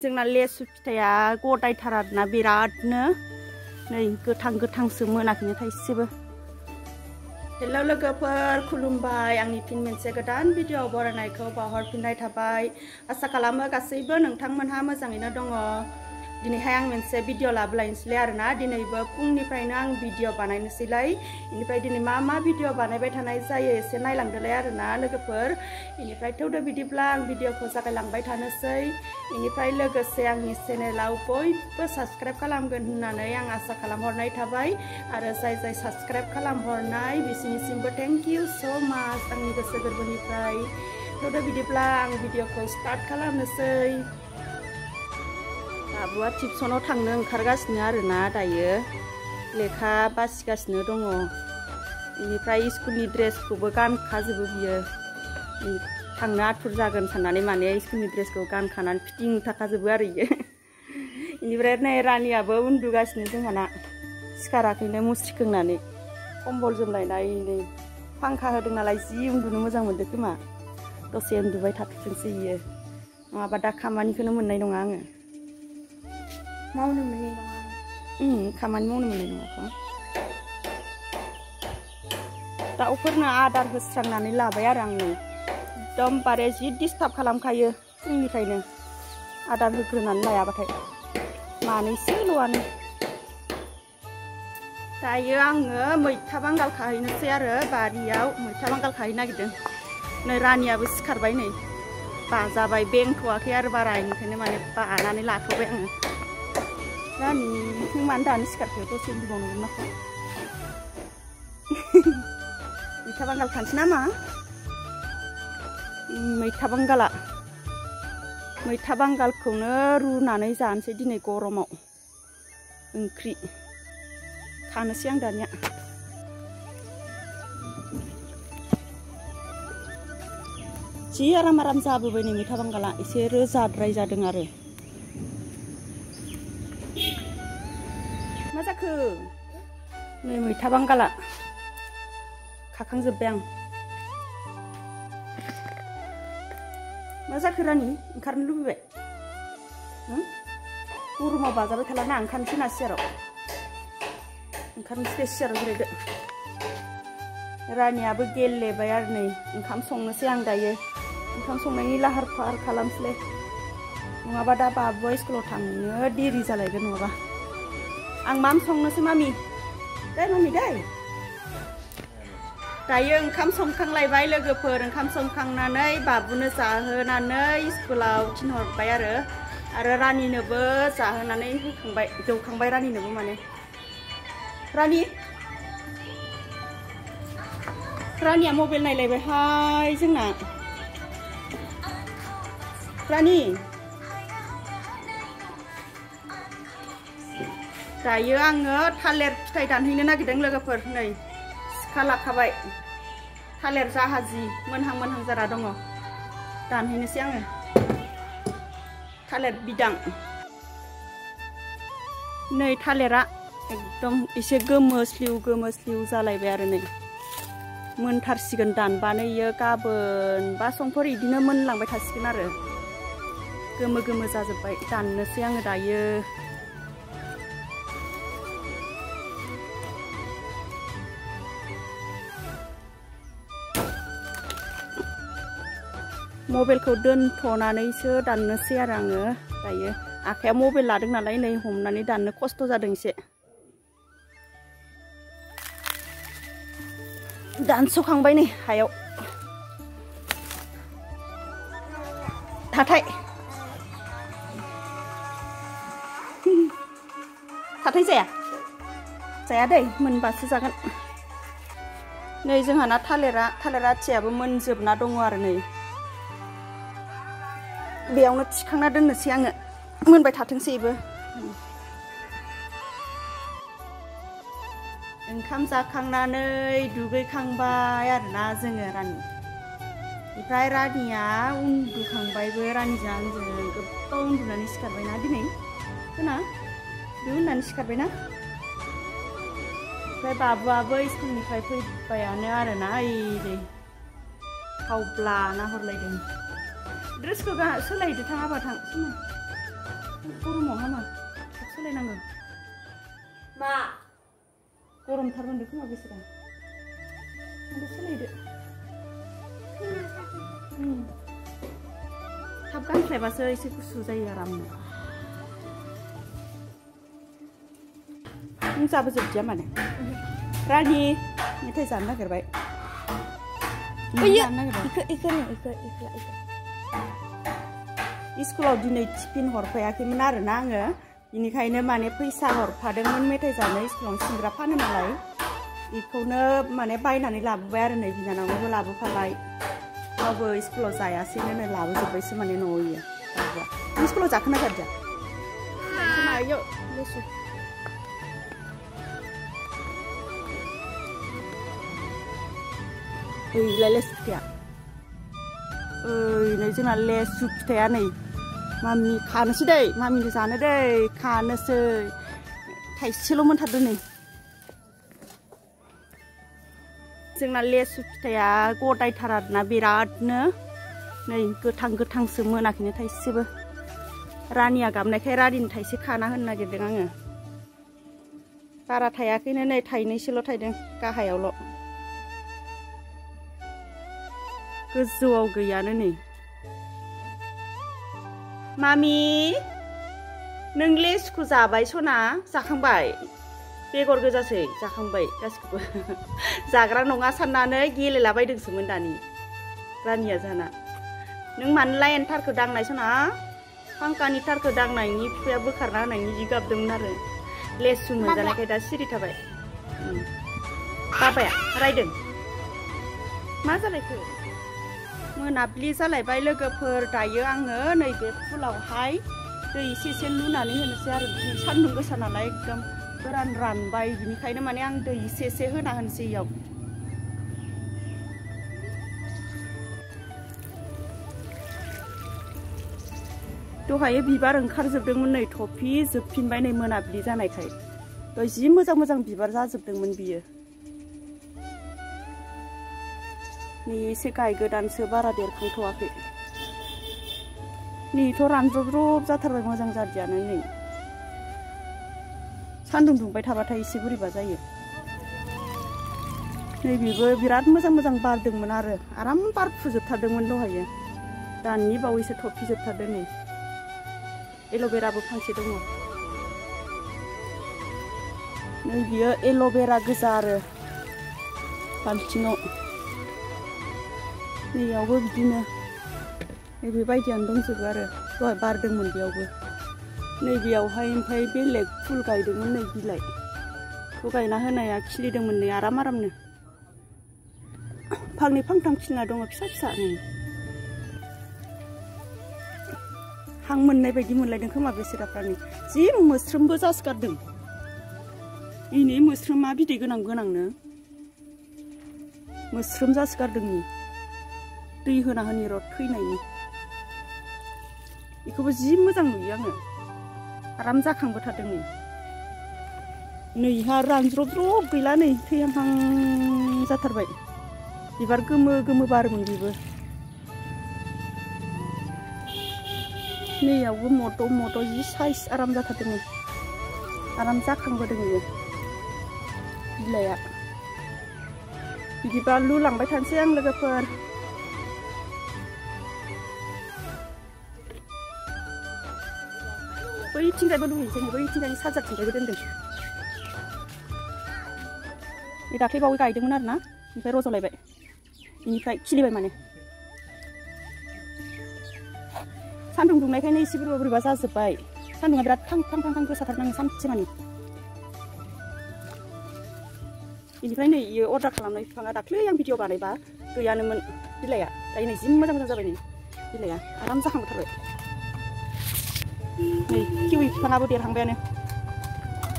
जोंना लेसु फिथाइया गदायथार आरोना बिरादनो नै गोथां गोथांसो मोनाखैनो थाइसेबो। हेलौ लोगोफोर खुलुमबाय, आंनि फिन मोनसे गोदान भिडिअ बरायनायखौ बावहरफिननाय थाबाय। आसा खालामो गासैबो नोंथांमोनहा मोजाङैनो दङ। दिनैहाय आं मोनसे भिडिअ लाबोलायनोसैलाय आरोना, दिनैबो फुंनिफ्रायनो आं भिडिअ बानायनोसैलाय। बेनिफ्राय दिनै मा भिडिअ बानायबाय थानाय जायो एसे नायलांदोलाय आरोना लोगोफोर। बेनिफ्राय थौदो बिदिब्ला आं भिडिअखौ जागायलांबाय थानोसै। बेनिफ्राय लोगोसे आंनि चेनेलाव बयबो साबस्क्राइब खालामगोन होननानै आं आसा खालामहरनाय थाबाय। आरो जाय साबस्क्राइब खालामहरनाय बिसोरनिसिमबो थेंक इउ स' माच आंनि गोसो गोरबोनिफ्राय। थौदो बिदिब्ला आं भिडिअखौ स्टार्ट खालामनोसै। बाबुआ टिउसनाव थांनो ओंखारगासिनो आरोना दायो, लेखा बासिगासिनो दङ। बेनिफ्राय स्कुलनि ड्रेसखौबो गानखाजोबो बियो। थांनो आथुर जागोन साननानै माने स्कुलनि ड्रेसखौ गानखानानै फिटिं थाखाजोबो आरो इयो। बेनिफ्राय नै रानियाबो उन्दुगासिनो जोंहाना, सिखाराखैनो मुस्रि खोंनानै कम्बल जोमलायनाय नै फांखा होदों नालाय जि उन्दुनो मोजां मोनदों खोमा। दसे उन्दुबाय थाथोंसै इयो, नङाबा दा खामानिखौनो मोननाय नङा आङो। मावनो मोननाय नङा। खामानि मावनो मोननाय नङाथ'। दाउफोरनो आदार होस्रांनानै लाबाय आरो आं नै। एकदमबारे जि डिस्टार्ब खालामखायो फुंनिफ्रायनो आदार होग्रोनानै लायाबाथाय। मानैसोल'आनो। दायो आङो मैथा बांगाल खाहैनोसै आरो बारियाव मैथा बांगाल खाहैनो नागिरदों। नै रानियाबो सिखारबाय, नै बाजाबाय, बेंथ'वाखै आरो बारा, बेनिखायनो माने बानानै लाथ'बाय आङो। रानि नों मानो दानो सिखारखो? दसे उन्दुबावनांगोन नाखौ। मैथा बांगाल खानोसै नामा? मैथा बांगालखौनो रुनानै जानोसै दिनै गरमाव ओंख्रि। खानोसै आं दानिया। जि आराम जाबोबाय नै मैथा बांगाला, एसे रोजाद्राय जादों आरो। मा जाखो? नै मैथा बांगाला खाखांजोब्बाय आं। मा जाखो रानि? ओंखारनो लुबैबाय? गरमाव बाजाबाय थालाना, ओंखारनोसै ना सियाराव। ओंखारनोसै दे, सियाराव जिरायदो। रानियाबो गेलेबाय आरो नै ओंखाम संनोसै आं दायो। ओंखाम संनायनि लाहार फाहार खालामसैलाय, नङाबा दा बाबुआ स्कुलाव थांनो देरि जालायगोन नङाबा। आं संनोसै मामि दे, मामि दे। दायो ओंखाम संखांलायबाय लोगोफोर। ओंखाम संखांनानै बाबुनो जाहोनानै स्कुलाव थिनहरबाय आरो रानिनोबो जाहोनानै होखांबाय, दौखांबाय रानिनोबो माने। रानिया मबाइल नायलायबायहाय जोंना। रानि दायो आङो थालिर फिथाइ दानहैनो नागिरदों लोगोफोर। नै सिखा लाखाबाय, थालिर जाहाजि मोनहां जाना दङ। दानहैनोसै आङो थालिर बिदां। नै थालिरा एकदम एसे गोमोस्लिउ जालायबाय आरो नै मोनथारसिगोन दानबानो इयो। गाबोन बा समफोर इदिनो मोनलांबाय थासिगोन आरो। गोमो जाजोब्बाय। दाननोसै आङो दायो। मबाइलखौ दोनथ'नानैसो दाननोसै आरो आङो दायो। आखाइयाव मबाइल लादों नालाय नै हमनानै दाननो खस्थ' जादों एसे। दानस'खांबाय नै हायाव। थाथाय जाया दै, मोनबासो जागोन। नै जोंहाना थालिर आथियाबो मोनजोबना दङ आरो नै बेयावनो थिखांना दोननोसै आङो, मोनबाय थाथोंसैबो। ओंखाम जाखांनानै दुगैखांबाय आरोना जोङो रानि। ओमफ्राय रानिया उन्दुखांबायबो। रानिजों आंजों गोबाव उन्दुनानै सिखारबायना दिनै बे उन्दुनानै सिखारबायना। ओमफ्राय बाबुआबो स्कुलनिफ्राय फैबायानो आरोना, ओरै हावब्ला नाहरलायदों। ड्रेसखौ सोलायदो थाङाबा थां। गरमथार मोनदों खोमा बेसेबां आंबो सोलायदो थाब गानस्लायबासो एसे गुसु जायो आरामनो नों जाबोजोबदिया माने रानि मेथाइ जानो नागिरबाय स्कुलाव दिनै टिफिन हरफायाखैमोन आरोना आङो बेनिखायनो माने फैसा हरफादोंमोन मेथाइ जानो स्कुलाव सिंग्रा फानो नालाय बेखौनो माने बायनानै लाबोबाय आरो नै बिनानावनोबो लाबोफाबाय गावबो स्कुलाव जायासैनो नै लाबोजोब्बायसो माने न'आव इयो नों स्कुलाव जाखोना जादिया मायो लेसु ओइलाय लेसु फिथाइया ओइ नै जोंना लेसु फिथाइया नै मामि खानोसै दै मामिनो जानो दै खानोसै थाइसेल' मोनथारदों नै जोंना लेसु फिथाइया गदायथार आरोना बिरादनो नै गोथां गोथांसो मोनाखैनो थाइसेबो रानिया गाबनायखाय रानिनो थाइसे खाना होनो नागिरदों आङो बारा थायाखैनो नै थाइनैसोल' थाइदों गाहायावल' गोजौआव गैयानो नै मामि नों लेसुखौ जाबाय सना जाखांबाय बेगर गोजासै जाखांबाय गासिखौबो जाग्रा नङा साननानै गेलेलाबायदोंसोमोन दानि रानिया जाना नों मानो लाइन थारखौ दांनाय सना फांखानि थारखौ दांनायनि बिफाया बोखारना होनायनि जि गाबदोंमोन आरो लेसु मोनजानायखाय दा सिरि थाबाय बाबाया रायदों मा जालायखो मोनाब्लि जालायबाय लोगोफोर दायो आङो नैबे फुलावहाय दै एसे एसे लुनानै होनोसै आरो सान्दुं गोसा नालाय एकदम गोरान रानबाय बिनिखायनो माने आं दै एसे एसे होना होनोसै इयाव दहाय बिबार ओंखारजोबदोंमोन नै थफि जोबफिनबाय नै मोनाब्लि जानायखाय दहाय जि मोजां मोजां बिबार जाजोबदोंमोन बियो नै एसे गायगोदानसो बारा देरखांथ'वाखै नैथ' रानज्रब जाथारबाय मोजां जादियानो नै सान्दुं दुंबाय थाबाथाय एसे बोरैबा जायो नैबेबो बिराद मोजां मोजां बारदोंमोन आरो आराम बारफुजोबथारदोंमोन दहायो दानि बावैसो थफिजोबथारदों नै एल'भेराबो फांसे दङ नै बियो एल'भेरा गोजा आरो बाल्थिङाव नैयावबो बिदिनो नैबेबायदियानो दंजोबो आरो दहाय बारदोंमोन बेयावबो नैबेयावहाय ओमफ्राय बेलेग फुल गायदोंमोन नै बिलाइखौ गायना होनाया खिलिदोंमोन नै आरामनो फांनै फांथाम खिलिना दङ फिसा फिसा नै हां मोननाय बायदि मोनलायदों खोमा बेसेराफ्रानो जि मोस्रोमबो जासगारदों इनै मोस्रोमा बिदै गोनां गोनांनो मोस्रोम जासगारदों नै दै होना होनि र' थैनायनि बेखौबो जि मोजां नुयो आङो आराम जाखांबोथारदों नै नैहा रानज्रब गैला नै थैहांहां जाथारबाय बिबार गोमो गोमो बारोमोन बेबो नैयावबो मद' जि साइज आराम जाथारदों नै आराम जाखांबोदों बेयो बिलाइआ बिदिबा लुलांबाय थानोसै आं लोगोफोर बैथिंजायबो लुहैनोसै नै बैथिंजायनि साजारथिंजायबो दोनदों बे दाख्लै बावै गायदोंमोन आरोना ओमफ्राय रज'लायबाय बेनिफ्राय खिलिबाय माने सान्दुं दुंनायखायनो एसे बोरैबा जाजोब्बाय सान्दुंआ बिराद थां गोसाथार नाङो सानसे माने बेनिफ्राय नै इयो अर्डार खालामनाय बिफाङा दाख्लै आं भिडिअ बानायबा गैयानोमोन बिलाइआ दायो नै जि मोजां जाबाय नै बिलाइआ आराम जाखांबोथारबाय नै किउइ बिफाङाबो देरहांबायानो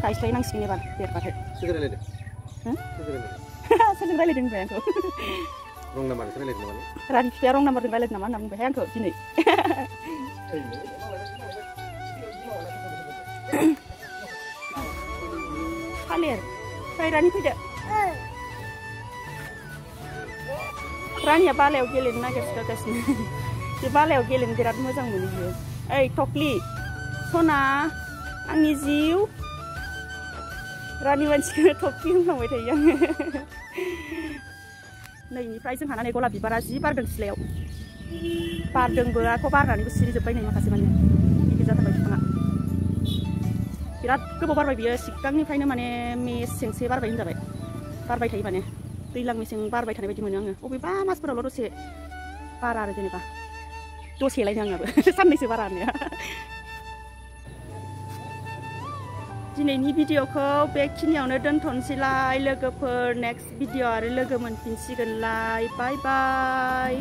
गायस्लायनांसिगोन एबार देरबाथाय सोरजों रायलायदों होनबाय आंखौ रं नाम्बारजों रायलायदों नामा रानि बिफाया रं नाम्बारजों रायलायदों नामा होनना बुंबायहाय आंखौ दिनै थालिर फै रानि फैदो रानिया बालायाव गेलेनो नागिरगासिनो बे बालायाव गेलेनो बिराद मोजां मोनो बियो ओइ थख्लि सना आंनि जिउ रानि मानसिखौ थफि होनलांबाय थायो आङो नैनिफ्राय जोंहा नै गलाप बिबारा जि बारदों सिलायाव बारदोंबो आरो बारनानैबो सिरिजोब्बाय नै माखासे माने गिदिर जाथारबाय बिफाङा बिराद गोबाव बारबाय बियो सिगांनिफ्रायनो माने मेसेंसे बारबाय होनजाबाय बारबाय थायो माने दैज्लां मेसें बारबाय थानाय बायदि मोनो आङो बबेबा मासफोरावल' दसे बारा आरो जेनेबा दसेलायनो आंनाबो साननैसो बारा आंनिया दिनैनि भिडिअखौ बेखिनियावनो दोनथ'नोसैलाय लोगोफोर नेक्स्ट भिडिअ आरो लोगो मोनफिनसिगोनलाय बाय बाय